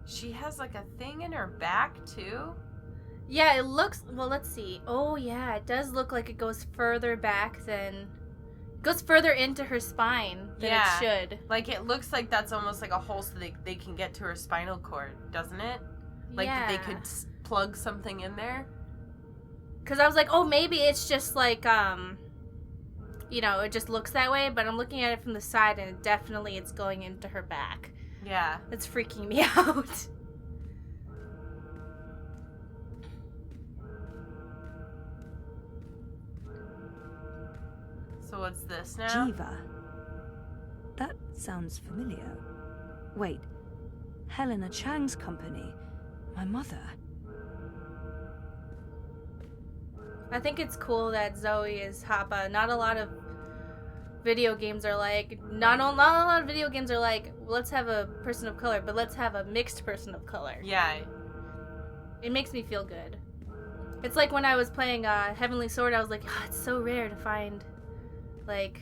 She has like a thing in her back too. Yeah, it looks... Well, let's see. Oh, yeah, it does look like it goes further back than... Goes further into her spine than it should. Like, it looks like that's almost like a hole so they can get to her spinal cord, doesn't it? Like, that they could plug something in there. Because I was like, oh, maybe it's just like, you know, it just looks that way. But I'm looking at it from the side, and definitely it's going into her back. Yeah. That's freaking me out. So what's this now? Jiva. That sounds familiar. Wait. Helena Chang's company. My mother. I think it's cool that Zoe is Hapa. Not a lot of video games are like... Not a lot of video games are like, let's have a person of color, but let's have a mixed person of color. Yeah. It makes me feel good. It's like when I was playing Heavenly Sword, I was like, oh, it's so rare to find... like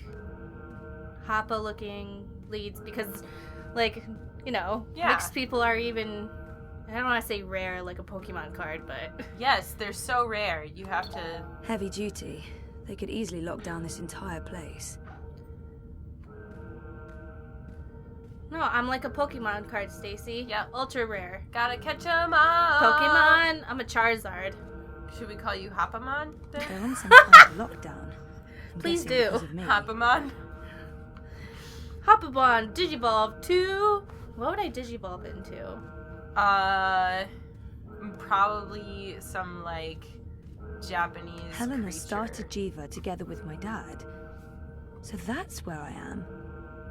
Hapa looking leads because like, you know, mixed people are even, I don't want to say rare like a Pokemon card, but yes, they're so rare. You have to heavy duty. They could easily lock down this entire place. No, I'm like a Pokemon card, Stacy. Yep. Ultra rare. Gotta catch 'em all. Pokemon, I'm a Charizard. Should we call you Hopamon? They're on some kind of lockdown. Please do. Hopamon. Hopamon, Digivolve to... What would I Digivolve into? Probably some, like, Japanese Helena creature. started Jiva together with my dad. So that's where I am.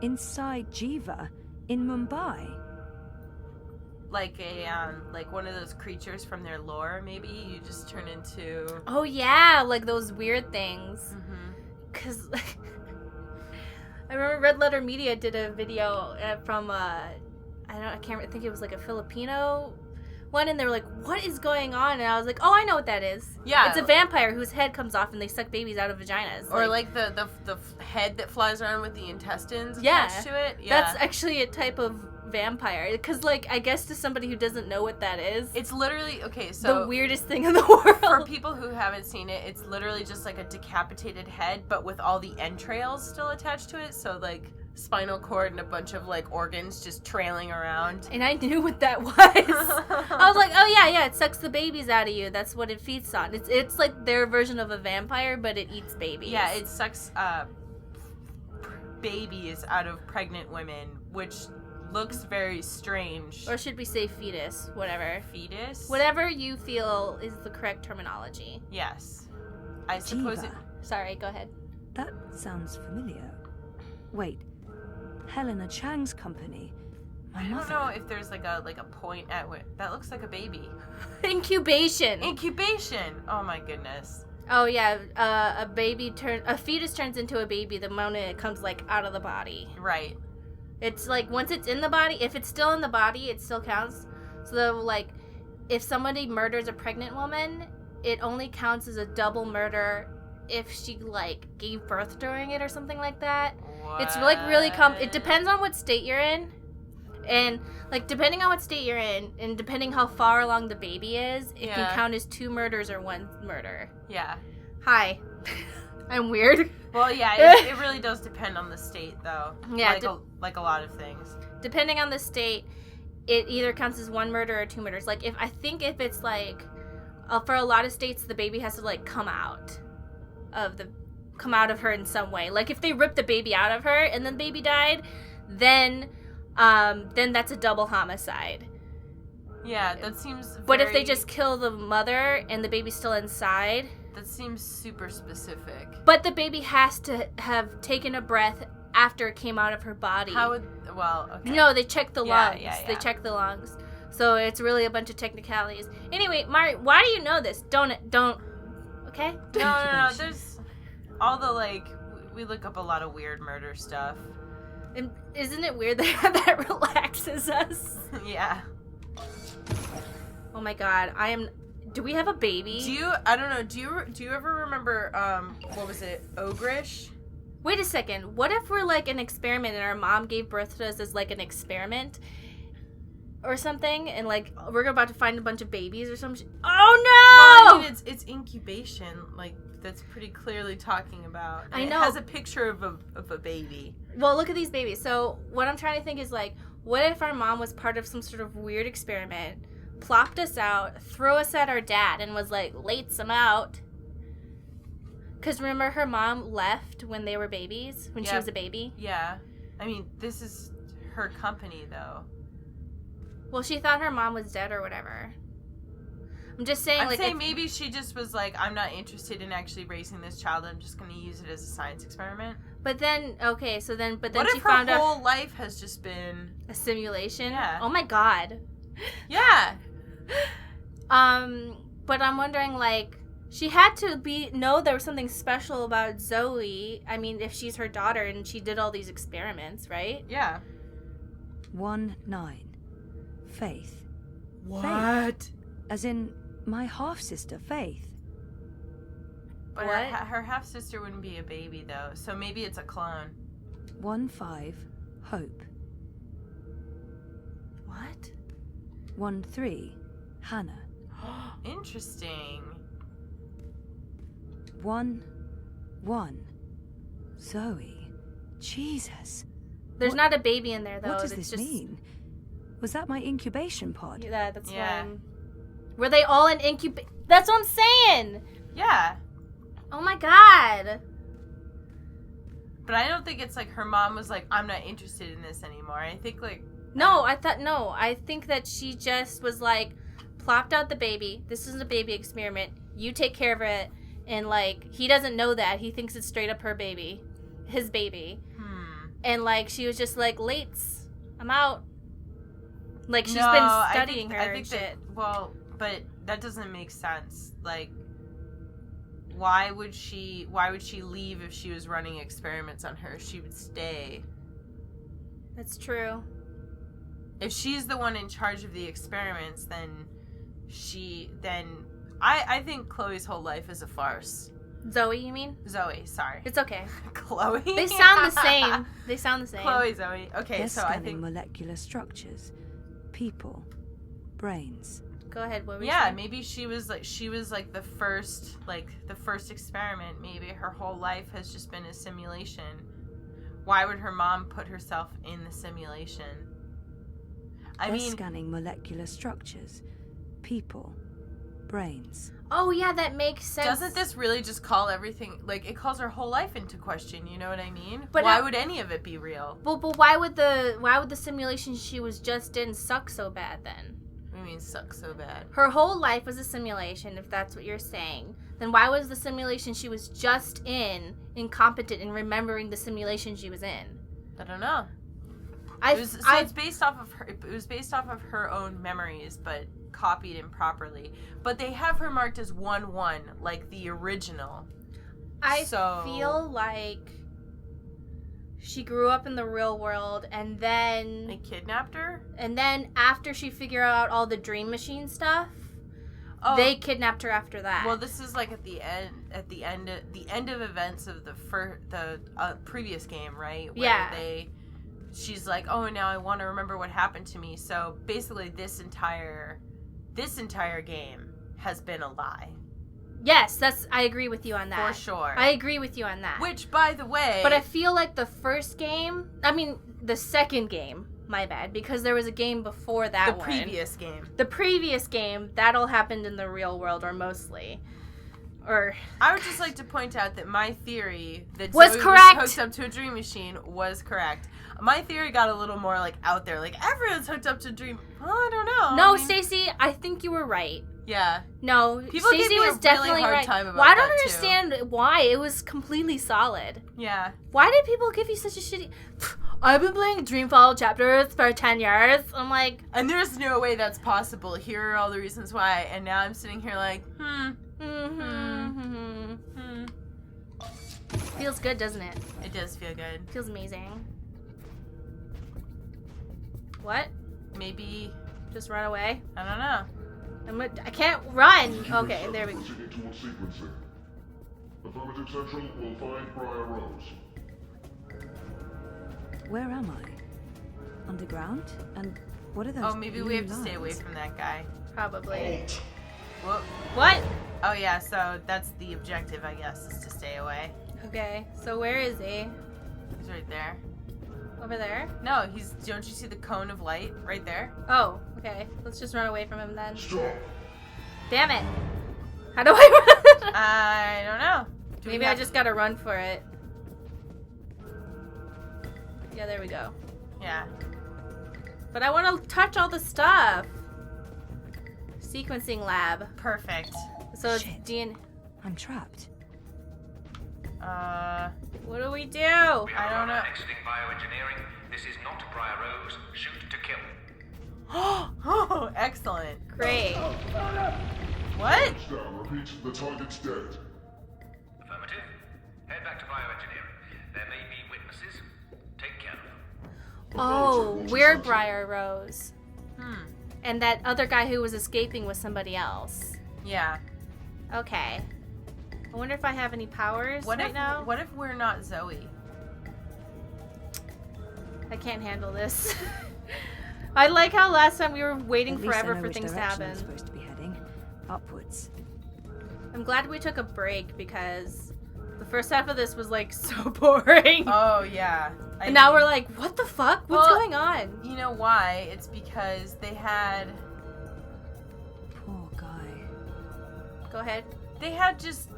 Inside Jiva, in Mumbai. Like like one of those creatures from their lore, maybe? You just turn into... Oh, yeah, like those weird things. Mm-hmm. Because I remember Red Letter Media did a video from I think it was like a Filipino one, and they were like, what is going on? And I was like, oh, I know what that is. Yeah. It's a vampire whose head comes off and they suck babies out of vaginas. Or like the head that flies around with the intestines attached to it. Yeah. That's actually a type of vampire. Because, like, I guess to somebody who doesn't know what that is, it's literally, okay, so... the weirdest thing in the world. For people who haven't seen it, it's literally just like a decapitated head, but with all the entrails still attached to it. So, like, spinal cord and a bunch of, like, organs just trailing around. And I knew what that was. I was like, oh, yeah, it sucks the babies out of you. That's what it feeds on. It's like their version of a vampire, but it eats babies. Yeah, it sucks babies out of pregnant women, which... looks very strange. Or should we say fetus? Whatever. Fetus? Whatever you feel is the correct terminology. Yes. I suppose Jiva. Sorry, go ahead. That sounds familiar. Wait. Helena Chang's company. My mother. I don't know if there's like a point at which... That looks like a baby. Incubation. Incubation! Oh my goodness. Oh yeah, a fetus turns into a baby the moment it comes like out of the body. Right. It's like, once it's in the body, if it's still in the body, it still counts. So, like, if somebody murders a pregnant woman, it only counts as a double murder if she, like, gave birth during it or something like that. What? It's, like, really it depends on what state you're in. And, like, depending on what state you're in, and depending how far along the baby is, it can count as 2 murders or 1 murder. Yeah. Hi. I'm weird. Well, yeah, it really does depend on the state, though. Yeah, like a lot of things. Depending on the state, it either counts as 1 murder or 2 murders. Like, if it's like, for a lot of states, the baby has to like come out of her in some way. Like, if they rip the baby out of her and then the baby died, then that's a double homicide. Yeah, that seems. But if they just kill the mother and the baby's still inside. That seems super specific. But the baby has to have taken a breath after it came out of her body. Okay. No, they check the lungs. Yeah. They check the lungs. So it's really a bunch of technicalities. Anyway, Mari, why do you know this? Don't, okay? No, there's all the, like, we look up a lot of weird murder stuff. And isn't it weird that relaxes us? Yeah. Oh my god, do we have a baby? I don't know, do you ever remember, what was it, Ogrish? Wait a second, what if we're like an experiment and our mom gave birth to us as like an experiment? or something, and like we're about to find a bunch of babies or some shit. Oh no! Well, I mean, it's incubation. Like that's pretty clearly talking about. And I know. It has a picture of a baby. Well, look at these babies. So what I'm trying to think is like, what if our mom was part of some sort of weird experiment, plopped us out, threw us at our dad, and was like, "Lates them out." Because remember, her mom left when they were babies, when she was a baby. Yeah, I mean, this is her company though. Well, she thought her mom was dead or whatever. I'm just saying, I'm saying maybe she just was like, I'm not interested in actually raising this child. I'm just going to use it as a science experiment. But then, okay, so then, but then what she if found her out whole life has just been a simulation. Yeah. Oh my god. Yeah. But I'm wondering, like, she had to know there was something special about Zoe. I mean, if she's her daughter and she did all these experiments, right? Yeah. 1-9. Faith. What? Faith. As in my half-sister, Faith. But What? her half sister wouldn't be a baby though, so maybe it's a clone. 1-5. Hope. What? 1-3. Hannah. Interesting. 1-1. Zoe. Jesus. There's not a baby in there, though. What does It's this just, mean? Was that my incubation pod? Yeah, that's Yeah. fine. Were they all in That's what I'm saying! Yeah. Oh my god! But I don't think it's like her mom was like, I'm not interested in this anymore. I think like... No, I think that she just was like, plopped out the baby. This is a baby experiment. You take care of it. And like, he doesn't know that. He thinks it's straight up her baby. His baby. And like, she was just like, Lates, I'm out. Like, she's been studying her and shit. Well, but that doesn't make sense. Like, why would she leave if she was running experiments on her? She would stay. That's true. If she's the one in charge of the experiments, then I think Chloe's whole life is a farce. Zoe, you mean? Zoe, sorry. It's okay. Chloe? They sound the same. They sound the same. Chloe, Zoe. Okay, They're so I scanning think... molecular structures, people, brains. Go ahead, what were you Yeah, saying? maybe she was the first experiment. Maybe her whole life has just been a simulation. Why would her mom put herself in the simulation? They're scanning molecular structures, people, brains. Oh yeah, that makes sense. Doesn't this really just call everything, like, it calls her whole life into question, you know what I mean? But why would any of it be real? But why would the simulation she was just in suck so bad then? What do you mean suck so bad? Her whole life was a simulation, if that's what you're saying. Then why was the simulation she was just in incompetent in remembering the simulation she was in? I don't know. It's based off of her. It was based off of her own memories, but copied improperly. But they have her marked as 1-1, like the original. I feel like she grew up in the real world, and then They kidnapped her? And then after she figured out all the dream machine stuff, they kidnapped her after that. Well, this is like at the end of events of the previous game, right? Where she's like, oh, now I want to remember what happened to me. So basically, this entire game has been a lie. Yes, I agree with you on that. For sure. I agree with you on that. Which, by the way... But I feel like the second game, my bad, because there was a game before that one. The previous game, that all happened in the real world, or mostly. I would just like to point out that my theory that was Zoe correct. was hooked up to a dream machine was correct. My theory got a little more like out there, like everyone's hooked up to a dream. Well, I don't know. No, Stacey, I think you were right. Yeah. No, Stacey was definitely right. Well, I don't understand why. It was completely solid. Yeah. Why did people give you such a shitty... I've been playing Dreamfall Chapters for 10 years. I'm like... And there's no way that's possible. Here are all the reasons why. And now I'm sitting here like, Feels good, doesn't it? It does feel good. Feels amazing. What? Maybe... Just run away? I don't know. I can't run! Okay, there we go. Affirmative Central will find Briar Rose. Where am I? Underground? And What are those? Oh, maybe we have to stay away from that guy. Probably. Whoop. What? Oh yeah, so that's the objective, I guess, is to stay away. Okay, so where is he? He's right there. Over there? No, don't you see the cone of light right there? Oh, okay. Let's just run away from him then. Stop. Damn it. How do I run? I don't know. Maybe I just gotta run for it. Yeah, there we go. Yeah. But I want to touch all the stuff. Sequencing lab. Perfect. So it's Shit. DNA. I'm trapped. What do we do? I don't know. Exiting bioengineering. This is not Briar Rose. Shoot to kill. Oh, excellent. Great. What? Touchdown. Repeat. The target's dead. Affirmative. Head back to bioengineering. There may be witnesses. Take care of them. Oh, we're Briar Rose. Hmm. And that other guy who was escaping was somebody else. Yeah. Okay. I wonder if I have any powers now. What if we're not Zoe? I can't handle this. I like how last time we were waiting At least I forever know for which things to direction I'm happen. supposed to be heading. Upwards. I'm glad we took a break because the first half of this was like so boring. Oh yeah. And now we're like, what the fuck? What's going on? You know why? It's because they had Poor guy. Go ahead. they had just,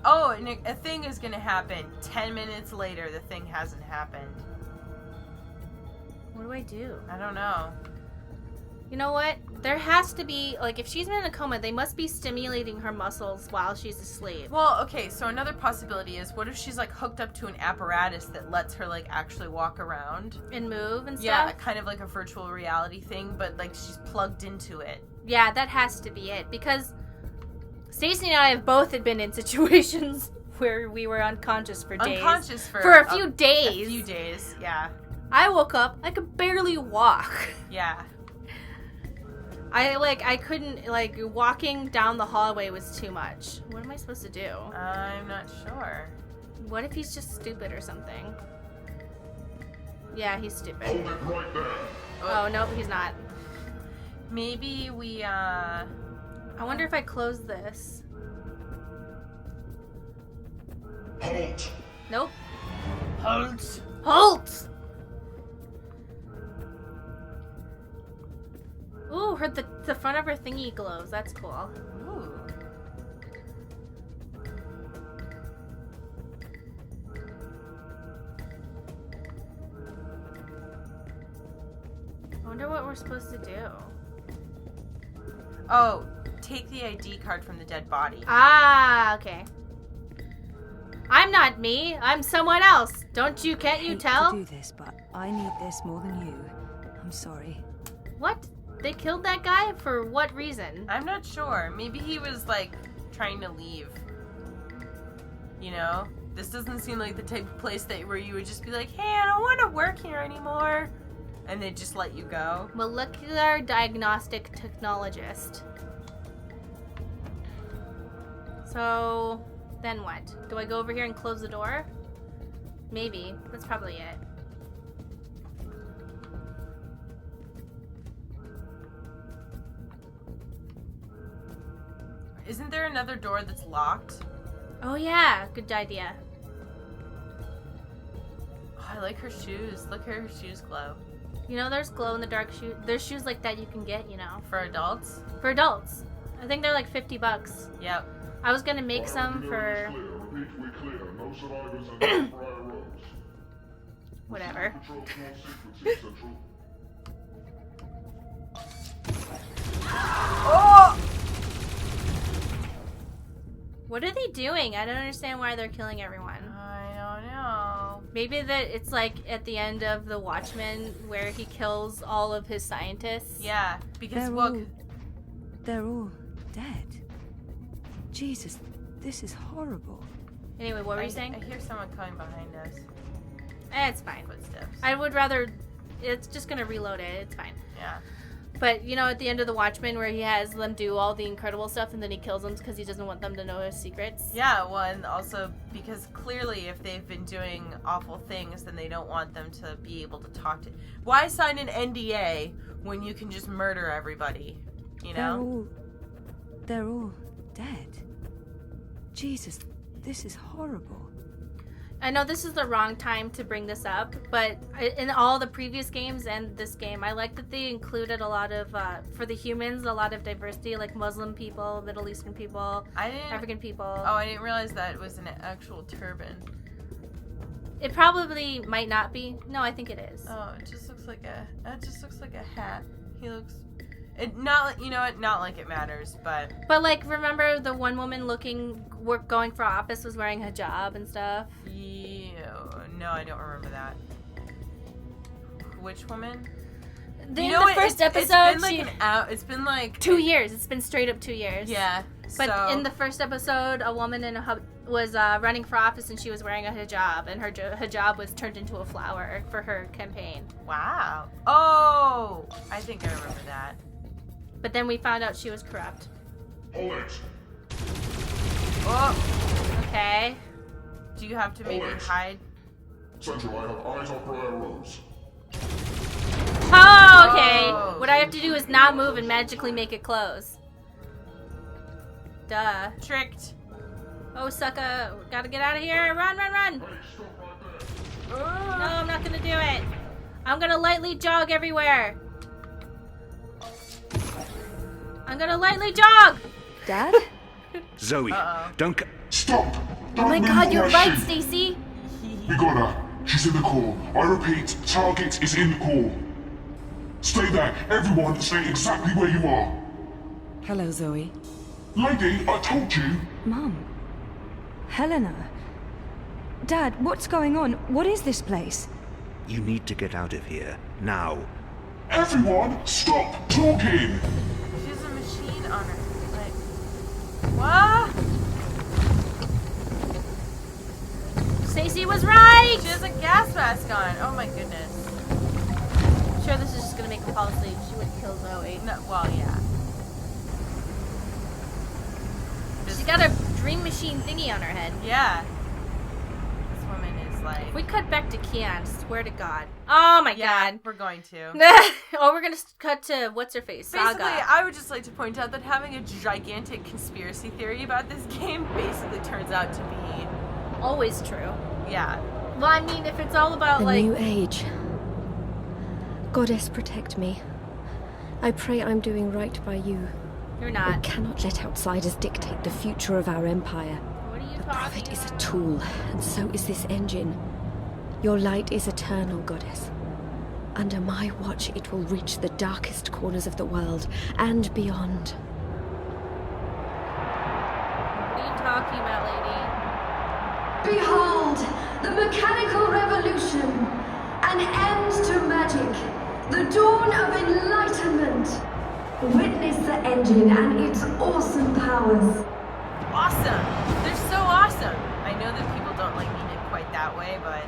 oh, and a thing is gonna happen. 10 minutes later, the thing hasn't happened. What do I do? I don't know. You know what? There has to be, like, if she's been in a coma, they must be stimulating her muscles while she's asleep. Well, okay, so another possibility is, what if she's, like, hooked up to an apparatus that lets her, like, actually walk around? And move and stuff? Yeah, kind of like a virtual reality thing, but, like, she's plugged into it. Yeah, that has to be it. Because Stacey and I have both been in situations where we were unconscious for days. Unconscious for a few days. A few days, yeah. I woke up, I could barely walk. Yeah. I couldn't, walking down the hallway was too much. What am I supposed to do? I'm not sure. What if he's just stupid or something? Yeah, he's stupid. Hold it right there. Oh, nope, he's not. Maybe we, I wonder if I close this. Halt. Nope. Halt! Halt! Ooh, the front of her thingy glows. That's cool. Ooh. I wonder what we're supposed to do. Oh, take the ID card from the dead body. Ah, okay. I'm not me. I'm someone else. Can't you I hate tell? to do this, but I need this more than you. I'm sorry. What? They killed that guy? For what reason? I'm not sure. Maybe he was, like, trying to leave. You know? This doesn't seem like the type of place where you would just be like, hey, I don't want to work here anymore. And they'd just let you go. Molecular diagnostic technologist. So, then what? Do I go over here and close the door? Maybe. That's probably it. Isn't there another door that's locked? Oh yeah, good idea. Oh, I like her shoes. Look at her shoes glow. You know, there's glow-in-the-dark shoes. There's shoes like that you can get, For adults? For adults. I think they're like $50. Yep. I was gonna make some for... Repeat, we clear. No survivors in Briar Rose. Whatever. Control small sequences, Central. Oh! What are they doing? I don't understand why they're killing everyone. I don't know. Maybe that it's like at the end of The Watchmen where he kills all of his scientists. Yeah, because They're all dead. Jesus, this is horrible. Anyway, what were you saying? I hear someone coming behind us. It's fine. Footsteps. I would rather... It's just gonna reload it. It's fine. Yeah. But, you know, at the end of The Watchmen where he has them do all the incredible stuff and then he kills them because he doesn't want them to know his secrets? Yeah, well, and also because clearly if they've been doing awful things, then they don't want them to be able to talk to... Why sign an NDA when you can just murder everybody, you know? They're all dead. Jesus, this is horrible. I know this is the wrong time to bring this up, but in all the previous games and this game, I like that they included a lot of, for the humans, a lot of diversity, like Muslim people, Middle Eastern people, African people. Oh, I didn't realize that it was an actual turban. It probably might not be. No, I think it is. Oh, it just looks like a hat. He looks... not like it matters, but... But, like, remember the one woman going for office was wearing hijab and stuff? Yeah, no, I don't remember that. Which woman? In the first episode, it's been like 2 years. It's been straight up 2 years. Yeah. But in the first episode, a woman was running for office and she was wearing a hijab, and her hijab was turned into a flower for her campaign. Wow. Oh, I think I remember that. But then we found out she was corrupt. Hold it. Oh. Okay. Do you have to maybe hide? Central, I have eyes on Briar Rose. Oh, okay. What I have to do is not move and magically make it close. Duh. Tricked. Oh, sucker. Gotta get out of here. Run, run, run. Hey, stop right there. No, I'm not gonna do it. I'm gonna lightly jog everywhere. I'm gonna lightly jog. Dad? Zoe, don't... Stop! Oh my god, you're right, Stacy. We got her. She's in the core. I repeat, target is in the core. Stay there. Everyone, stay exactly where you are. Hello, Zoe. Lady, I told you. Mum. Helena. Dad, what's going on? What is this place? You need to get out of here, now. Everyone, stop talking. She has a machine on her. Like, what? Stacy was right. She has a gas mask on. Oh my goodness. I'm sure this is just gonna make her fall asleep. She would kill Zoe. No, well, yeah. She got a dream machine thingy on her head. Yeah. This woman is like... If we cut back to Kian, swear to God. Oh my God. We're going to. Oh, we're gonna cut to what's-her-face, Saga. Basically, I would just like to point out that having a gigantic conspiracy theory about this game basically turns out to be... Always true. Yeah. Well, I mean, if it's all about, A like... new age. Goddess, protect me. I pray I'm doing right by you. You're We not. cannot let outsiders dictate the future of our empire. What are you The talking prophet is a about? tool, and so is this engine. Your light is eternal, Goddess. Under my watch, it will reach the darkest corners of the world and beyond. What are you talking about, lady? Behold, the mechanical revolution, an end to magic, the dawn of enlightenment. Witness the engine and its awesome powers. Awesome. They're so awesome. I know that people don't like mean it quite that way, but...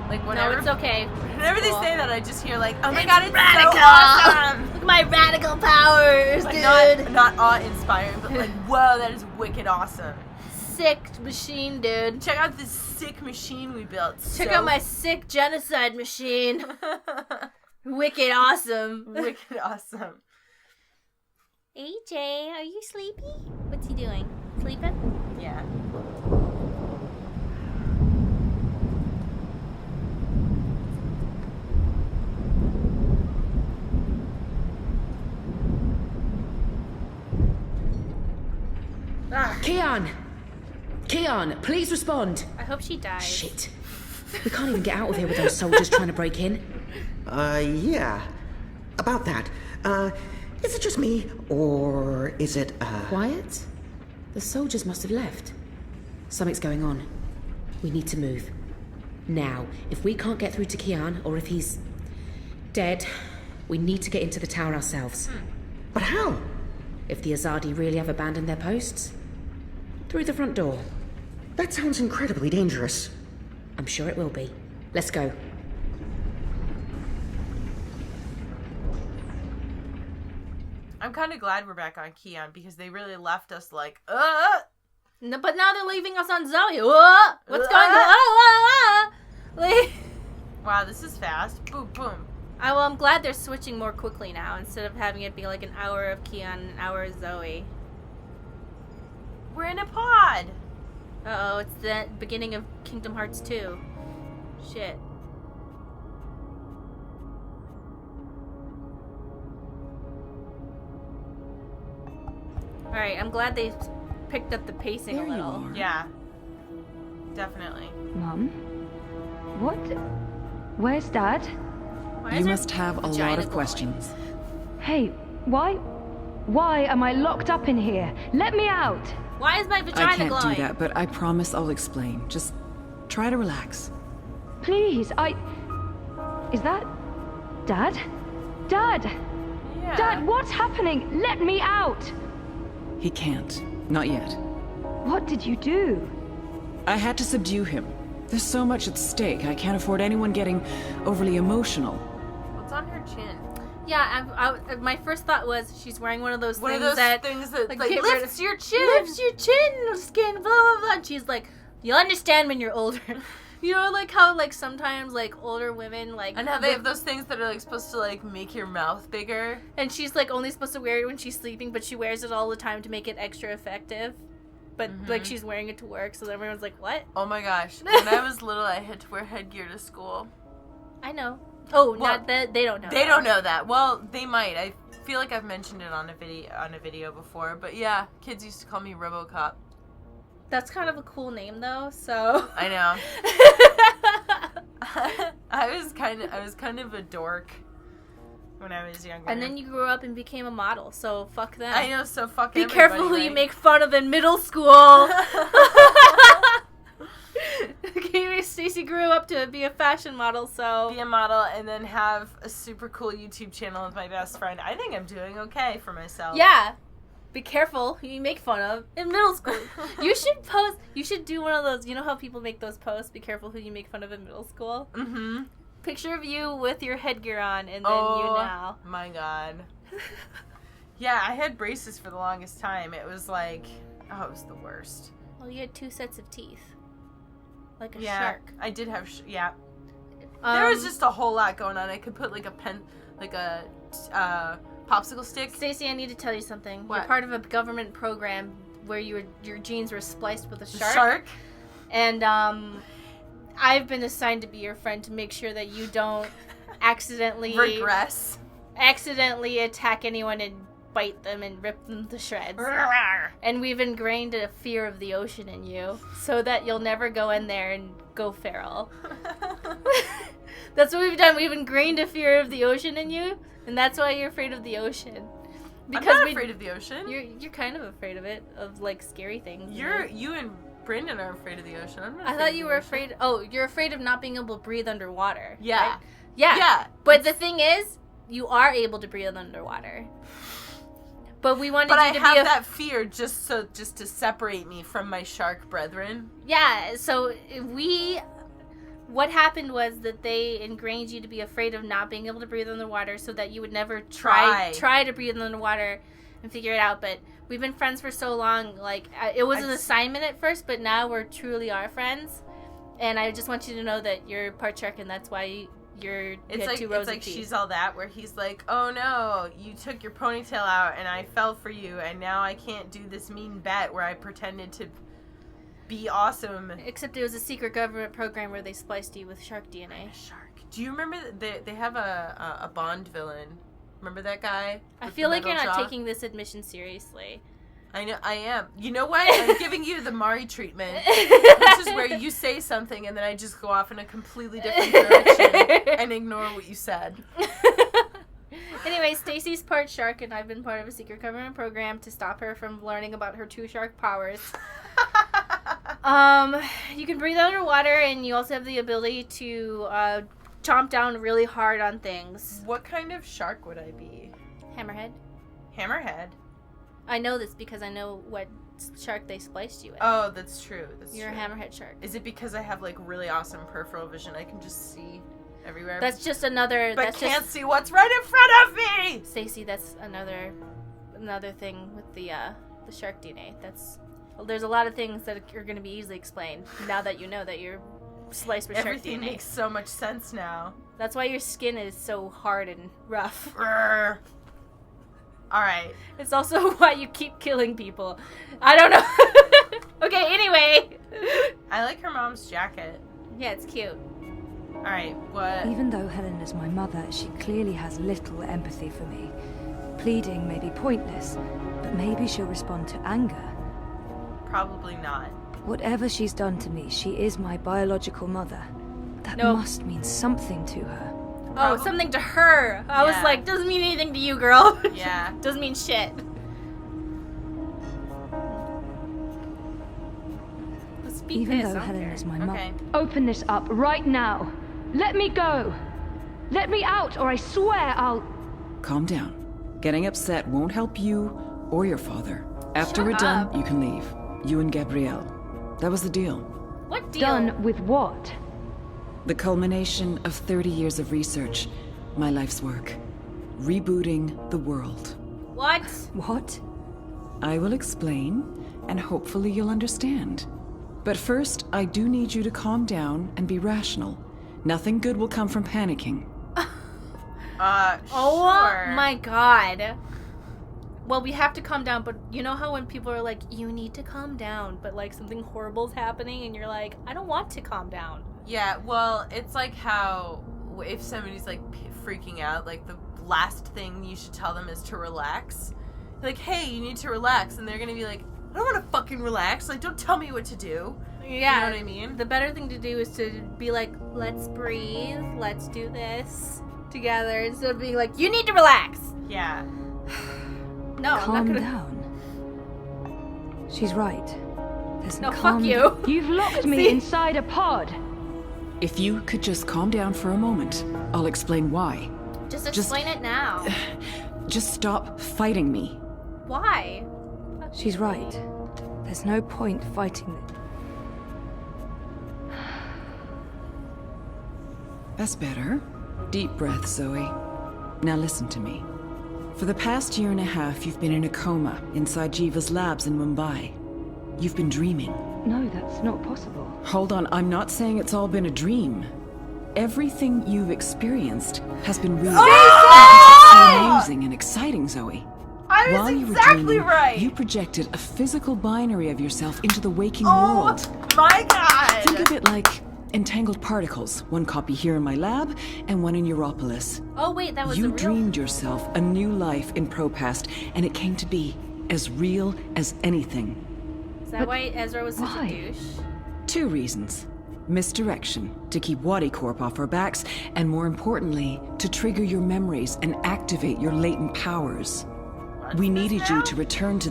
Like, whenever... No, it's okay. Whenever they Cool. say that, I just hear like, oh my It's god, it's radical! so awesome! Look at my radical powers, Like, dude! not awe-inspiring, but like, whoa, that is wicked awesome. Sick machine, dude. Check out this sick machine we built. Check out my sick genocide machine. Wicked awesome. Wicked awesome. AJ, are you sleepy? What's he doing? Sleeping? Yeah. Kian! Kian, please respond! I hope she dies. Shit. We can't even get out of here with those soldiers trying to break in. Yeah. About that. Is it just me, or is it, Quiet? The soldiers must have left. Something's going on. We need to move. Now, if we can't get through to Kian, or if he's dead, we need to get into the tower ourselves. But how? If the Azadi really have abandoned their posts, through the front door. That sounds incredibly dangerous. I'm sure it will be. Let's go. I'm kind of glad we're back on Keon because they really left us like, No, but now they're leaving us on Zoe. What's going on? Wow, this is fast. Boom, boom. Well, I'm glad they're switching more quickly now instead of having it be like an hour of Keon and an hour of Zoe. We're in a pod. Uh-oh, it's the beginning of Kingdom Hearts 2. Shit. Alright, I'm glad they picked up the pacing a little. Yeah. Definitely. Mum? What? Where's Dad? You must have a lot of questions. Hey, why am I locked up in here? Let me out! Why is my vagina I can't glowing? do that, but I promise I'll explain. Just try to relax. Please, Is that... Dad? Dad! Yeah. Dad, what's happening? Let me out! He can't. Not yet. What did you do? I had to subdue him. There's so much at stake. I can't afford anyone getting overly emotional. What's on her chin? Yeah, my first thought was she's wearing one of those things that like lifts your chin. Lifts your chin, skin, blah, blah, blah. And she's like, you'll understand when you're older. You know, like how, like, sometimes, like, older women, like... And how they have those things that are, like, supposed to, like, make your mouth bigger. And she's, like, only supposed to wear it when she's sleeping, but she wears it all the time to make it extra effective. But, like, she's wearing it to work, so everyone's like, what? Oh my gosh. When I was little, I had to wear headgear to school. I know. Oh, well, not that they don't know. They don't know that. Well, they might. I feel like I've mentioned it on a video before. But yeah, kids used to call me RoboCop. That's kind of a cool name, though. So I know. I was kind of a dork when I was younger. And then you grew up and became a model. So fuck them. I know. So fuck. Be careful who you make fun of in middle school. Stacey grew up to be a fashion model, so... Be a model and then have a super cool YouTube channel with my best friend. I think I'm doing okay for myself. Yeah. Be careful who you make fun of in middle school. You should do one of those, you know how people make those posts, be careful who you make fun of in middle school? Mm-hmm. Picture of you with your headgear on and then you now. Oh my god. Yeah, I had braces for the longest time. It was like, it was the worst. Well, you had 2 sets of teeth. Like a shark. I did have, there was just a whole lot going on. I could put like a popsicle stick. Stacey, I need to tell you something. What? You're part of a government program where your genes were spliced with a shark. Shark? And I've been assigned to be your friend to make sure that you don't accidentally attack anyone and bite them and rip them to shreds. And we've ingrained a fear of the ocean in you so that you'll never go in there and go feral. That's what we've done. We've ingrained a fear of the ocean in you, and that's why you're afraid of the ocean. Because I'm not afraid of the ocean. You're kind of afraid of it, of like scary things. You and Brendan are afraid of the ocean. I'm not. I thought you were afraid. Oh, you're afraid of not being able to breathe underwater. Yeah. Right? Yeah. But the thing is, you are able to breathe underwater. But we wanted you to be I have that fear just to separate me from my shark brethren. Yeah, so what happened was that they ingrained you to be afraid of not being able to breathe underwater so that you would never try to breathe underwater and figure it out. But we've been friends for so long, like, it was an assignment at first, but now we're truly our friends. And I just want you to know that you're part shark, and that's why you had 2 rows of teeth. She's all that, where he's like, oh no, you took your ponytail out and I fell for you, and now I can't do this mean bet where I pretended to be awesome. Except it was a secret government program where they spliced you with shark DNA. Shark. Do you remember they have a Bond villain? Remember that guy? I feel like you're not taking this admission seriously. I know, I am. You know what? I'm giving you the Mari treatment. This is where you say something and then I just go off in a completely different direction and ignore what you said. Anyway, Stacey's part shark and I've been part of a secret government program to stop her from learning about her 2 shark powers. You can breathe underwater and you also have the ability to chomp down really hard on things. What kind of shark would I be? Hammerhead. Hammerhead? I know this because I know what shark they spliced you with. Oh, that's true. You're a hammerhead shark. Is it because I have like really awesome peripheral vision? I can just see everywhere. That's just another. But can't see what's right in front of me. Stacy, that's another thing with the shark DNA. There's a lot of things that are going to be easily explained now that you know that you're spliced with shark DNA. Everything makes so much sense now. That's why your skin is so hard and rough. All right. It's also why you keep killing people. I don't know. Okay, anyway. I like her mom's jacket. Yeah, it's cute. All right, what? Even though Helena's my mother, she clearly has little empathy for me. Pleading may be pointless, but maybe she'll respond to anger. Probably not. Whatever she's done to me, she is my biological mother. That must mean something to her. Oh, something to her. I was like, doesn't mean anything to you, girl. Yeah. Doesn't mean shit. Even though Helena's my mother. Open this up right now. Let me go. Let me out, or I swear I'll... Calm down. Getting upset won't help you or your father. After we're done, you can leave. You and Gabrielle. That was the deal. What deal? Done with what? The culmination of 30 years of research. My life's work. Rebooting the world. What? What? I will explain, and hopefully you'll understand. But first, I do need you to calm down and be rational. Nothing good will come from panicking. Oh sure. my god. Well, we have to calm down, but you know how when people are like, you need to calm down, but like something horrible's happening and you're like, I don't want to calm down. Yeah, well, it's like how if somebody's like freaking out, like the last thing you should tell them is to relax. Like, hey, you need to relax, and they're gonna be like, I don't want to fucking relax. Like, don't tell me what to do. Yeah. You know what I mean? The better thing to do is to be like, let's breathe, let's do this together, instead of being like, you need to relax. Yeah. No, Calm I'm not gonna... down. She's right. There's no, fuck you. You've locked me inside a pod. If you could just calm down for a moment, I'll explain why. Just explain it now. Just stop fighting me. Why? She's right. There's no point fighting it. That's better. Deep breath, Zoe. Now listen to me. For the past year and a half, you've been in a coma inside Jiva's labs in Mumbai. You've been dreaming. No, that's not possible. Hold on, I'm not saying it's all been a dream. Everything you've experienced has been real. Amazing and exciting, Zoe. I was While you were exactly dreaming, right. You projected a physical binary of yourself into the waking world. Oh my god! Think of it like entangled particles. One copy here in my lab, and one in Europolis. Oh wait, that was You the real... dreamed yourself a new life in Propast, and it came to be as real as anything. Is that why Ezra was such a douche? 2 reasons. Misdirection, to keep Watti Corp off our backs, and more importantly, to trigger your memories and activate your latent powers. We needed you to return to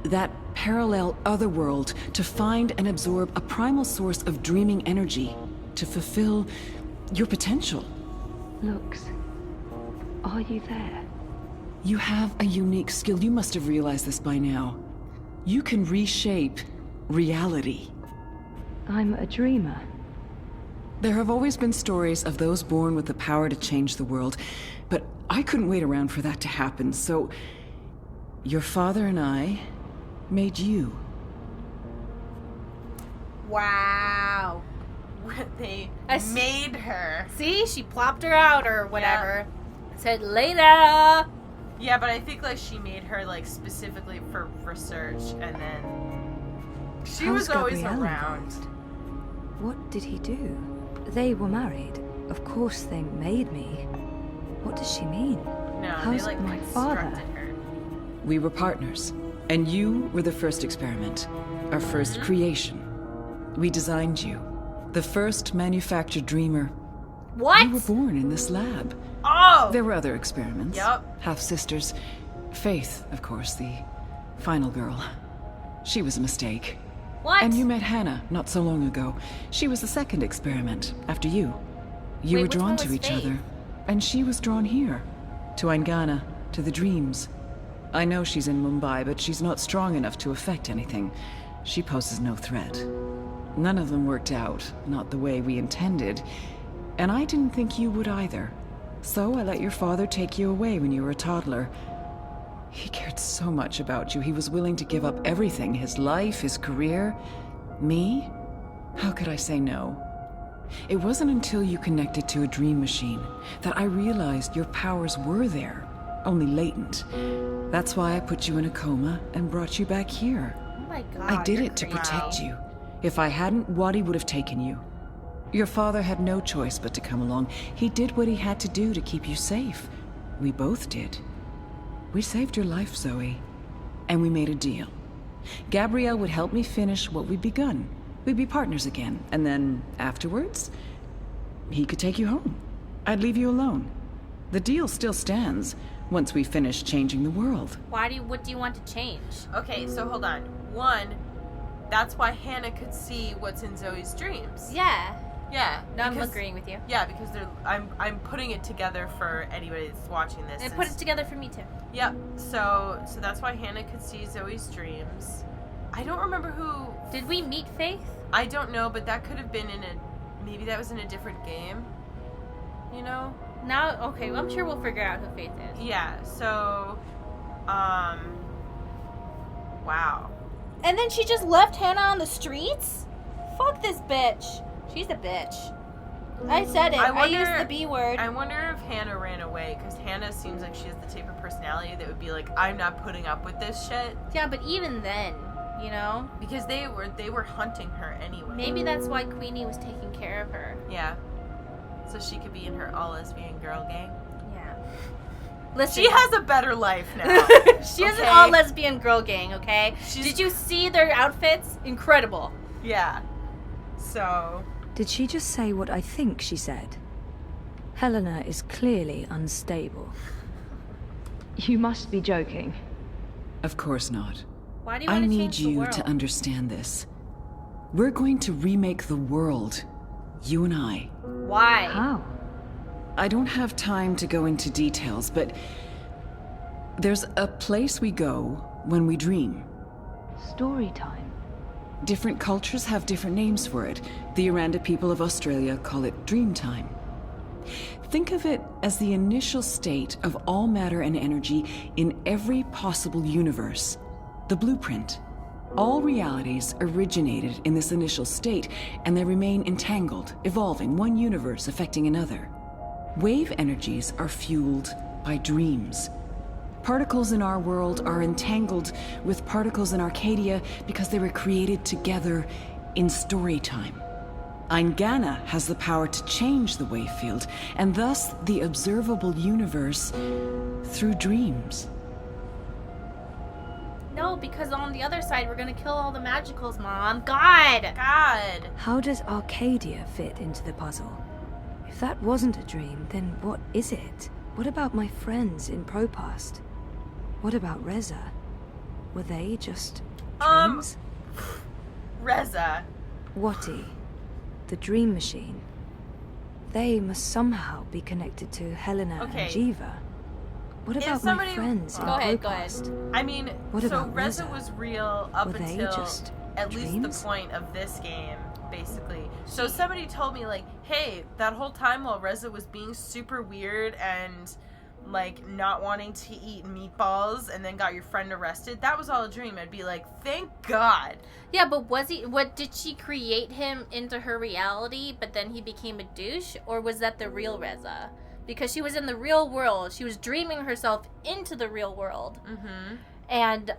that parallel otherworld to find and absorb a primal source of dreaming energy to fulfill your potential. Lux, are you there? You have a unique skill. You must have realized this by now. You can reshape reality. I'm a dreamer. There have always been stories of those born with the power to change the world, but I couldn't wait around for that to happen, so your father and I made you. Wow. They made her. See, she plopped her out or whatever. Yeah. Said later. Yeah, but I think like she made her like specifically for research, and then she was always around. What did he do? They were married. Of course they made me. What does she mean? No, how's they like my father? her. We were partners, and you were the first experiment, our first creation. We designed you, the first manufactured dreamer. What? You were born in this lab. Oh! There were other experiments. Yep. Half-sisters. Faith, of course, the final girl. She was a mistake. What? And you met Hannah not so long ago. She was the second experiment, after you. You were drawn to each other, and she was drawn here. To Aingana, to the dreams. I know she's in Mumbai, but she's not strong enough to affect anything. She poses no threat. None of them worked out, not the way we intended. And I didn't think you would either. So I let your father take you away when you were a toddler. He cared so much about you, he was willing to give up everything, his life, his career. Me? How could I say no? It wasn't until you connected to a dream machine that I realized your powers were there, only latent. That's why I put you in a coma and brought you back here. Oh my God, I did it to protect you. If I hadn't, Watti would have taken you. Your father had no choice but to come along. He did what he had to do to keep you safe. We both did. We saved your life, Zoe. And we made a deal. Gabrielle would help me finish what we'd begun. We'd be partners again. And then, afterwards, he could take you home. I'd leave you alone. The deal still stands once we finish changing the world. What do you want to change? Okay, so hold on. One, that's why Hannah could see what's in Zoe's dreams. Yeah. Yeah. No, I'm agreeing with you. Yeah, because I'm putting it together for anybody that's watching this. And put it together for me too. Yep. So that's why Hannah could see Zoe's dreams. I don't remember who. Did we meet Faith? I don't know, but that could have been maybe that was in a different game. You know? Now, okay, well, I'm sure we'll figure out who Faith is. Yeah. So, wow. And then she just left Hannah on the streets? Fuck this bitch. She's a bitch. I said it. I used the B word. I wonder if Hannah ran away, because Hannah seems like she has the type of personality that would be like, I'm not putting up with this shit. Yeah, but even then, you know? Because they were hunting her anyway. Maybe that's why Queenie was taking care of her. Yeah. So she could be in her all-lesbian girl gang. Yeah. Listen. She has a better life now. She has an all-lesbian girl gang, okay? Did you see their outfits? Incredible. Yeah. So... Did she just say what I think she said? Helena is clearly unstable. You must be joking. Of course not. Why do you want to change the world? I need you to understand this. We're going to remake the world. You and I. Why? How? I don't have time to go into details, but there's a place we go when we dream. Story time. Different cultures have different names for it. The Aranda people of Australia call it dream time. Think of it as the initial state of all matter and energy in every possible universe. The blueprint. All realities originated in this initial state, and they remain entangled, evolving, one universe affecting another. Wave energies are fueled by dreams. Particles in our world are entangled with particles in Arcadia because they were created together in story time. Eingana has the power to change the wave field, and thus the observable universe through dreams. No, because on the other side, we're gonna kill all the magicals, Mom. God! How does Arcadia fit into the puzzle? If that wasn't a dream, then what is it? What about my friends in Propast? What about Reza? Were they just dreams? Reza. Watti, the dream machine. They must somehow be connected to Helena and Jiva. What about my friends in Propast? I mean, what so about Reza was real up until just at dreams? least the point of this game, basically. So somebody told me, like, hey, that whole time while Reza was being super weird and like not wanting to eat meatballs and then got your friend arrested, that was all a dream. I'd be like, thank God. Yeah, but did she create him into her reality but then he became a douche, or was that the real Reza? Because she was in the real world, she was dreaming herself into the real world. And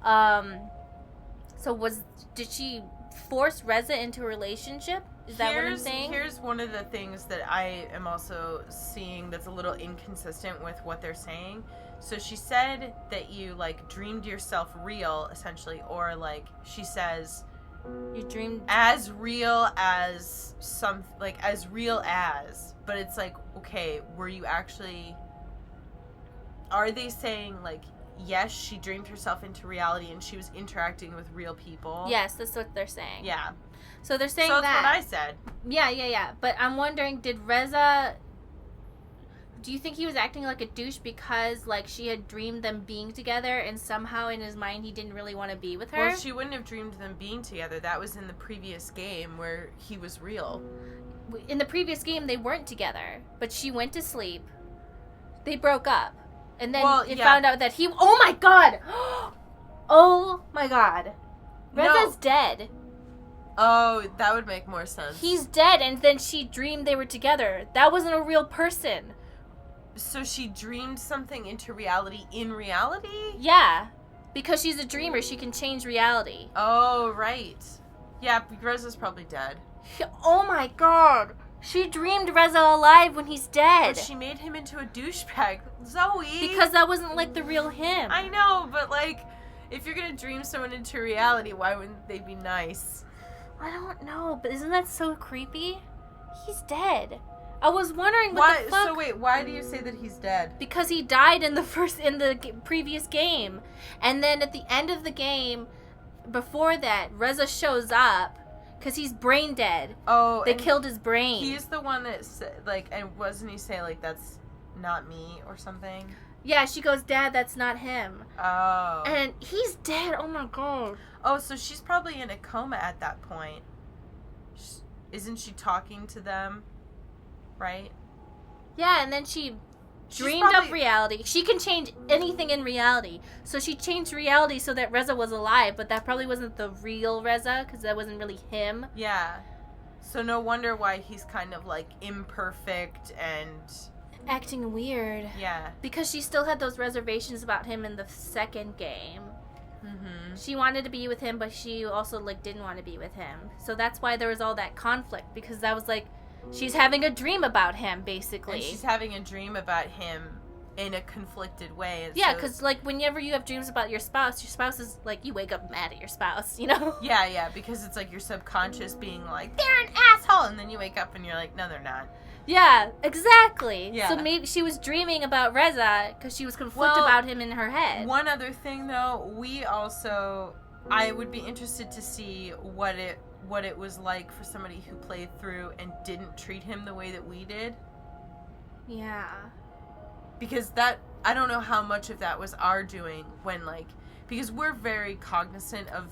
did she force Reza into a relationship? Is that what I'm saying? Here's one of the things that I am also seeing that's a little inconsistent with what they're saying. So she said that you, like, dreamed yourself real, essentially, or, like, she says... You dreamed... As real as as real as. But it's like, okay, were you actually... Are they saying, like, yes, she dreamed herself into reality and she was interacting with real people? Yes, that's what they're saying. Yeah. So they're saying that's that. what I said. Yeah. But I'm wondering, did Reza... Do you think he was acting like a douche because, like, she had dreamed them being together and somehow in his mind he didn't really want to be with her? Well, she wouldn't have dreamed them being together. That was in the previous game where he was real. In the previous game, they weren't together. But she went to sleep. They broke up. And then found out that he... Oh my god! Oh my god. Reza's dead. Oh, that would make more sense. He's dead, and then she dreamed they were together. That wasn't a real person. So she dreamed something into reality in reality? Yeah. Because she's a dreamer, she can change reality. Oh, right. Yeah, Reza's probably dead. Oh my god. She dreamed Reza alive when he's dead. But she made him into a douchebag. Zoe! Because that wasn't, like, the real him. I know, but, like, if you're gonna dream someone into reality, why wouldn't they be nice? I don't know, but isn't that so creepy? He's dead. I was wondering what the fuck... So wait, why do you say that he's dead? Because he died in the previous game. And then at the end of the game, before that, Reza shows up. Because he's brain dead. Oh, they killed his brain. He's the one that said, like, and wasn't he saying, like, that's not me or something? Yeah, she goes, Dad, that's not him. Oh. And he's dead. Oh my god. Oh, so she's probably in a coma at that point. Isn't she talking to them? Right? Yeah, and then she dreamed up reality. She can change anything in reality. So she changed reality so that Reza was alive, but that probably wasn't the real Reza, because that wasn't really him. Yeah. So no wonder why he's kind of, like, imperfect and... acting weird. Yeah. Because she still had those reservations about him in the second game. Mm-hmm. She wanted to be with him, but she also, like, didn't want to be with him. So that's why there was all that conflict, because that was, like... she's having a dream about him, basically. And she's having a dream about him in a conflicted way. And yeah, because, like, whenever you have dreams about your spouse is, like, you wake up mad at your spouse, you know? Yeah, because it's, like, your subconscious being like, they're an asshole! And then you wake up and you're like, no, they're not. Yeah, exactly. Yeah. So maybe she was dreaming about Reza because she was conflicted about him in her head. One other thing, though, I would be interested to see what it was like for somebody who played through and didn't treat him the way that we did. Yeah. Because I don't know how much of that was our doing when, like, because we're very cognizant of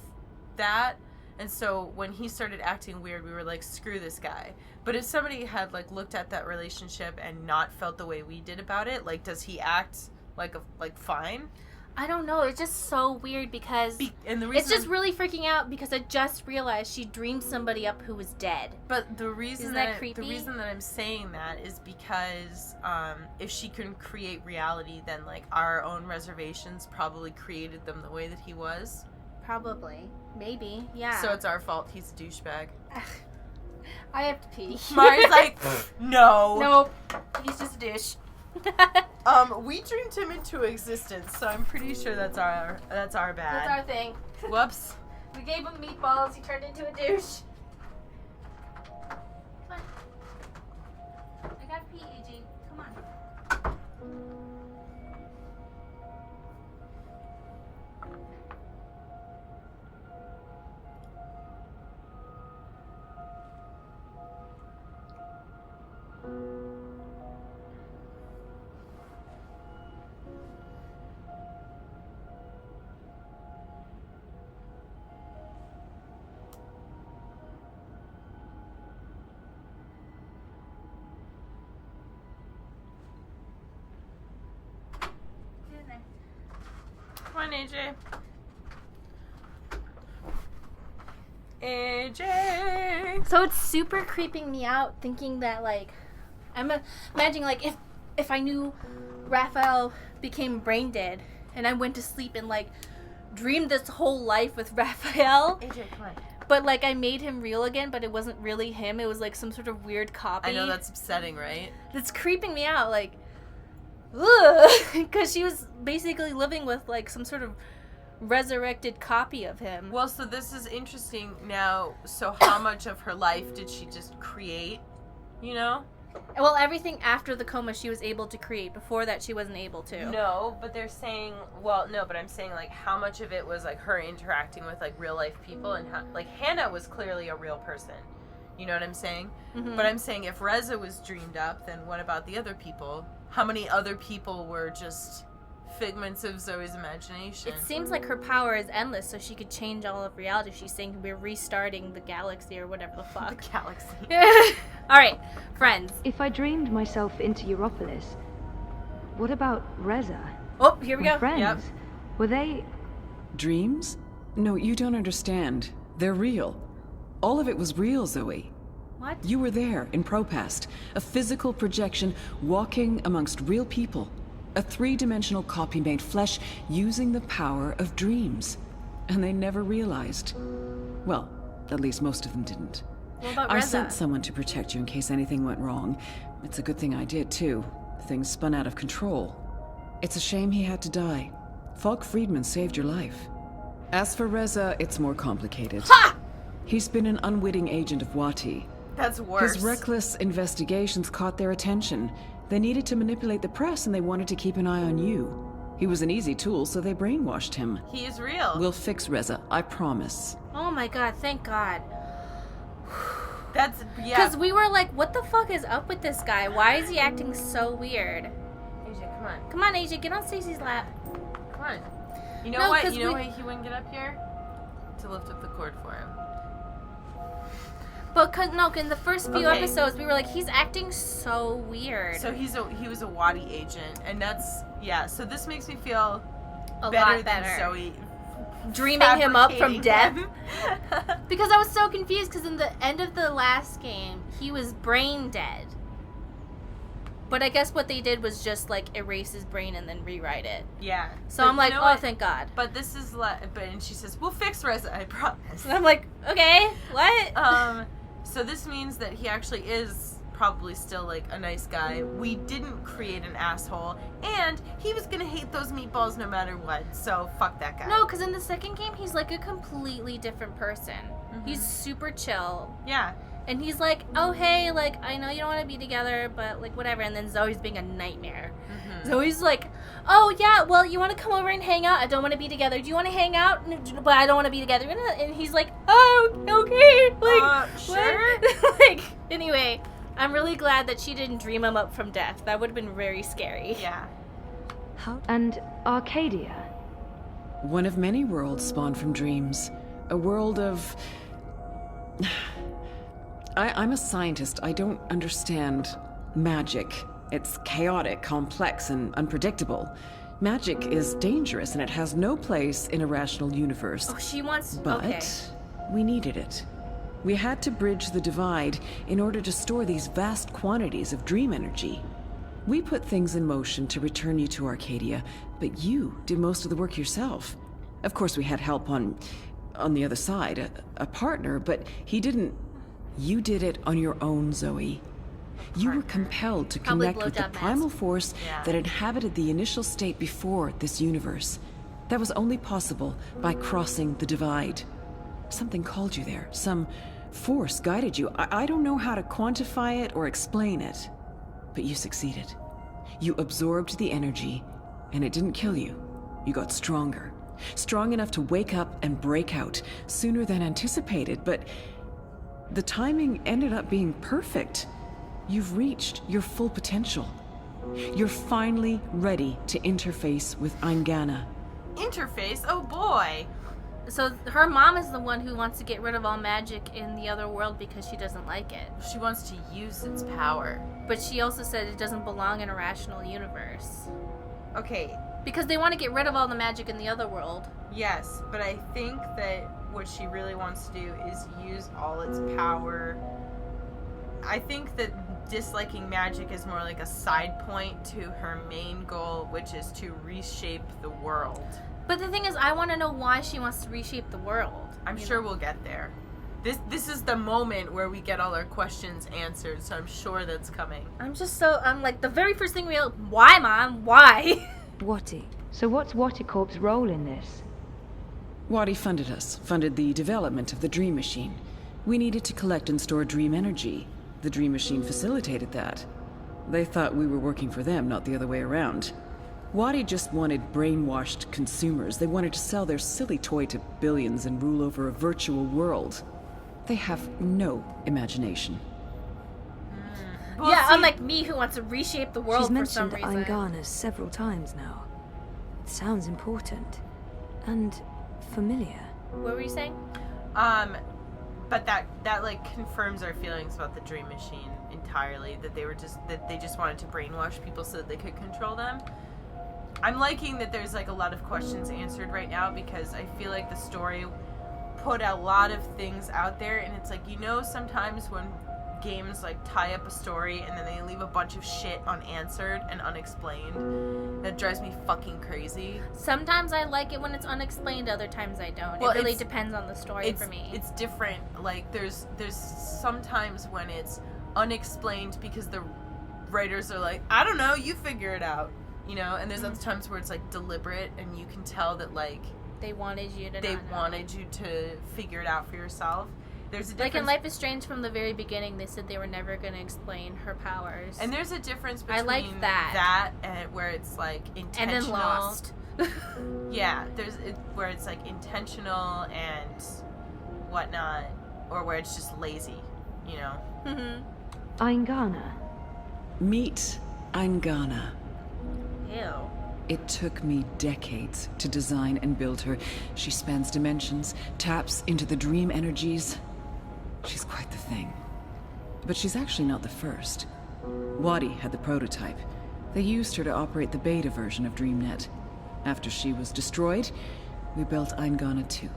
that, and so when he started acting weird, we were like, screw this guy. But if somebody had, like, looked at that relationship and not felt the way we did about it, like, does he act like fine? I don't know. It's just so weird because it's just really freaking out because I just realized she dreamed somebody up who was dead. But the reason Isn't that creepy? The reason that I'm saying that is because if she can create reality, then, like, our own reservations probably created them the way that he was. Probably. Maybe. Yeah. So it's our fault. He's a douchebag. I have to pee. Mari's like, no. Nope. He's just a douche. We dreamed him into existence, so I'm pretty sure that's our bad. That's our thing. Whoops. We gave him meatballs, he turned into a douche. Come on. I gotta pee, AG. Come on. Come on, AJ. So it's super creeping me out thinking that, like, I'm imagining, like, if I knew Raphael became brain dead and I went to sleep and, like, dreamed this whole life with Raphael. AJ, come on. But, like, I made him real again, but it wasn't really him. It was, like, some sort of weird copy. I know, that's upsetting, right? It's creeping me out, like, ugh. Because she was basically living with, like, some sort of resurrected copy of him. Well, so this is interesting now. So how much of her life did she just create, you know? Well, everything after the coma she was able to create. Before that, she wasn't able to. No, but they're saying, well, no, but I'm saying, like, how much of it was, like, her interacting with, like, real life people, and how, like, Hannah was clearly a real person. You know what I'm saying? Mm-hmm. But I'm saying if Reza was dreamed up, then what about the other people? How many other people were just figments of Zoe's imagination? It seems like her power is endless, so she could change all of reality. She's saying we're restarting the galaxy or whatever the fuck. The galaxy. Alright, friends. If I dreamed myself into Europolis, what about Reza? Oh, here we My go. friends? Yep. Were they... Dreams? No, you don't understand. They're real. All of it was real, Zoe. What? You were there, in Propast. A physical projection, walking amongst real people. A three-dimensional copy made flesh, using the power of dreams. And they never realized. Well, at least most of them didn't. What about I Reza? sent someone to protect you in case anything went wrong. It's a good thing I did, too. Things spun out of control. It's a shame he had to die. Falk Friedman saved your life. As for Reza, it's more complicated. Ha! He's been an unwitting agent of Watti. That's worse. His reckless investigations caught their attention. They needed to manipulate the press and they wanted to keep an eye on you. He was an easy tool, so they brainwashed him. He is real. We'll fix Reza, I promise. Oh my god, thank God. That's, yeah. Because we were like, what the fuck is up with this guy? Why is he acting so weird? AJ, come on. Come on, AJ, get on Stacey's lap. Come on. You know No, what? 'cause You know we- why he wouldn't get up here? To lift up the cord for him. But no, in the first few Okay. episodes, we were like, he's acting so weird. So he was a Watti agent, and that's, yeah, so this makes me feel a better lot than better. Zoe Dreaming him up from death. fabricating Because I was so confused, because in the end of the last game, he was brain dead. But I guess what they did was just, like, erase his brain and then rewrite it. Yeah. So But I'm like, you know oh, what? thank God. But this is, and she says, we'll fix Reza, I promise. And I'm like, okay, what? So this means that he actually is probably still, like, a nice guy. We didn't create an asshole, and he was gonna hate those meatballs no matter what, so fuck that guy. No, because in the second game, he's, like, a completely different person. Mm-hmm. He's super chill. Yeah. And he's like, oh, hey, like, I know you don't want to be together, but, like, whatever. And then Zoe's being a nightmare. Mm-hmm. Zoe's like, oh, yeah, well, you want to come over and hang out? I don't want to be together. Do you want to hang out? But I don't want to be together. And he's like, oh, okay. Like, sure. Like, anyway, I'm really glad that she didn't dream him up from death. That would have been very scary. Yeah. And Arcadia? One of many worlds spawned from dreams. A world of... I'm a scientist. I don't understand magic. It's chaotic, complex, and unpredictable. Magic is dangerous, and it has no place in a rational universe. Oh, she wants... But okay. we needed it. We had to bridge the divide in order to store these vast quantities of dream energy. We put things in motion to return you to Arcadia, but you did most of the work yourself. Of course, we had help on the other side, a partner, but he didn't... You did it on your own, Zoe. You were compelled to Probably connect with the blowjob primal mask. force Yeah. that inhabited the initial state before this universe. That was only possible by crossing the divide. Something called you there. Some force guided you. I don't know how to quantify it or explain it, but you succeeded. You absorbed the energy, and it didn't kill you. You got stronger. Strong enough to wake up and break out sooner than anticipated, but the timing ended up being perfect. You've reached your full potential. You're finally ready to interface with Eingana. Interface? Oh boy. So her mom is the one who wants to get rid of all magic in the other world because she doesn't like it. She wants to use its power. But she also said it doesn't belong in a rational universe. Okay. Because they want to get rid of all the magic in the other world. Yes, but I think that what she really wants to do is use all its power. I think that disliking magic is more like a side point to her main goal, which is to reshape the world. But the thing is, I want to know why she wants to reshape the world. I'm sure we'll get there. This is the moment where we get all our questions answered, so I'm sure that's coming. I'm like, the very first thing why, Mom? Why? Watti. So what's Watti Corp's role in this? Watti funded us, funded the development of the Dream Machine. We needed to collect and store dream energy. The Dream Machine facilitated that. They thought we were working for them, not the other way around. Watti just wanted brainwashed consumers. They wanted to sell their silly toy to billions and rule over a virtual world. They have no imagination. Well, yeah, see, unlike me who wants to reshape the world She's for some mentioned reason. Eingana several times now. It sounds important. And familiar. What were you saying? But that like confirms our feelings about the Dream Machine entirely, that they just wanted to brainwash people so that they could control them. I'm liking that there's like a lot of questions answered right now, because I feel like the story put a lot of things out there, and it's like, sometimes when games like tie up a story and then they leave a bunch of shit unanswered and unexplained, that drives me fucking crazy. Sometimes I like it when it's unexplained, other times I don't. Well, it really depends on the story for me. It's different. Like there's sometimes when it's unexplained because the writers are like, I don't know, you figure it out, and there's other times where it's like deliberate and you can tell that like they wanted you to figure it out for yourself. There's a difference. Like in Life is Strange, from the very beginning, they said they were never going to explain her powers. And there's a difference between I like that and where it's like intentional. And then Lost. Yeah, where it's like intentional and whatnot, or where it's just lazy, Mm-hmm. Aingana. Meet Aingana. Ew. It took me decades to design and build her. She spans dimensions, taps into the dream energies. She's quite the thing. But she's actually not the first. Watti had the prototype. They used her to operate the beta version of DreamNet. After she was destroyed, we built Aingana 2.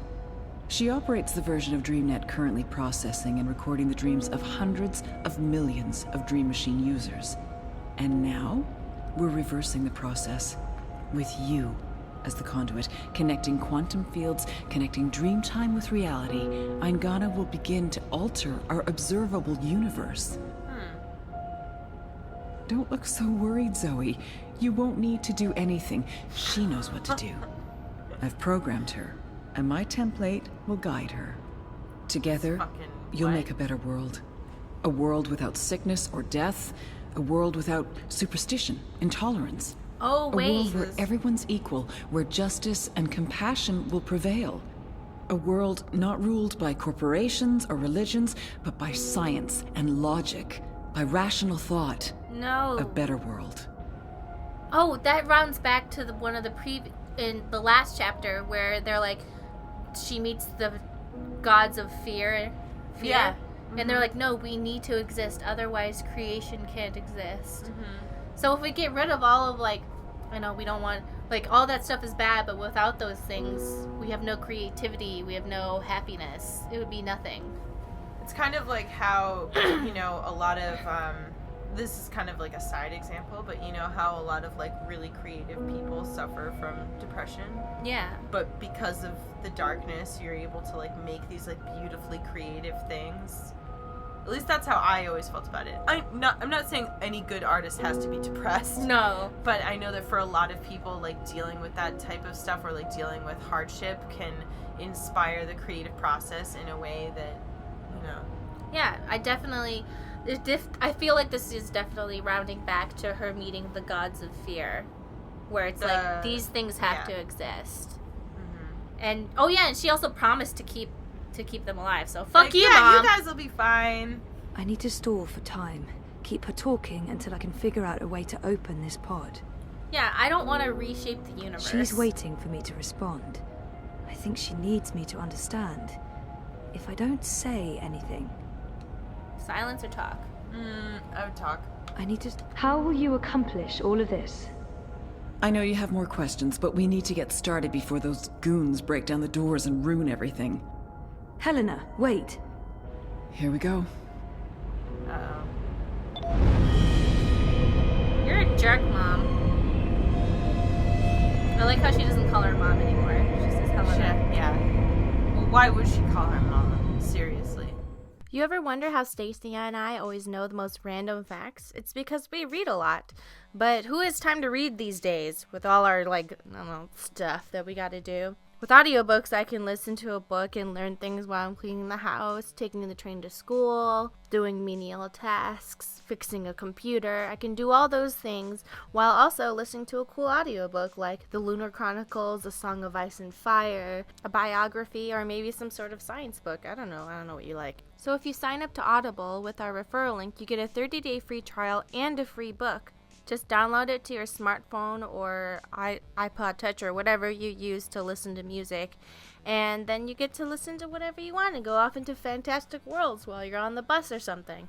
She operates the version of DreamNet currently processing and recording the dreams of hundreds of millions of Dream Machine users. And now, we're reversing the process. With you as the conduit, connecting quantum fields, connecting dream time with reality, Aingana will begin to alter our observable universe. Don't look so worried, Zoe. You won't need to do anything. She knows what to do. I've programmed her, and my template will guide her. Together, you'll make a better world. A world without sickness or death. A world without superstition, intolerance. Oh, wait. A world where everyone's equal, where justice and compassion will prevail. A world not ruled by corporations or religions, but by science and logic, by rational thought. No. A better world. Oh, that rounds back to in the last chapter where they're like, she meets the gods of fear. Yeah. And they're like, no, we need to exist, otherwise creation can't exist. So if we get rid of all of like, I know we don't want, like all that stuff is bad, but without those things, we have no creativity, we have no happiness. It would be nothing. It's kind of like how, a lot of, this is kind of like a side example, but how a lot of like really creative people suffer from depression. Yeah. But because of the darkness, you're able to like make these like beautifully creative things. At least that's how I always felt about it. I'm not saying any good artist has to be depressed. No. But I know that for a lot of people, like dealing with that type of stuff or like dealing with hardship can inspire the creative process in a way that, Yeah, I feel like this is definitely rounding back to her meeting the gods of fear, where it's like these things have to exist. And and she also promised to keep them alive. So fuck you, Mom. You guys will be fine. I need to stall for time. Keep her talking until I can figure out a way to open this pod. Yeah, I don't want to reshape the universe. She's waiting for me to respond. I think she needs me to understand. If I don't say anything... Silence or talk? I would talk. I need to... How will you accomplish all of this? I know you have more questions, but we need to get started before those goons break down the doors and ruin everything. Helena, wait. Here we go. Uh-oh. You're a jerk, Mom. I like how she doesn't call her Mom anymore. She says Helena. Yeah. Well, why would she call her Mom? Seriously. You ever wonder how Stacia and I always know the most random facts? It's because we read a lot. But who has time to read these days with all our, stuff that we gotta do? With audiobooks, I can listen to a book and learn things while I'm cleaning the house, taking the train to school, doing menial tasks, fixing a computer. I can do all those things while also listening to a cool audiobook like The Lunar Chronicles, A Song of Ice and Fire, a biography, or maybe some sort of science book. I don't know what you like. So if you sign up to Audible with our referral link, you get a 30-day free trial and a free book. Just download it to your smartphone or iPod Touch or whatever you use to listen to music. And then you get to listen to whatever you want and go off into fantastic worlds while you're on the bus or something.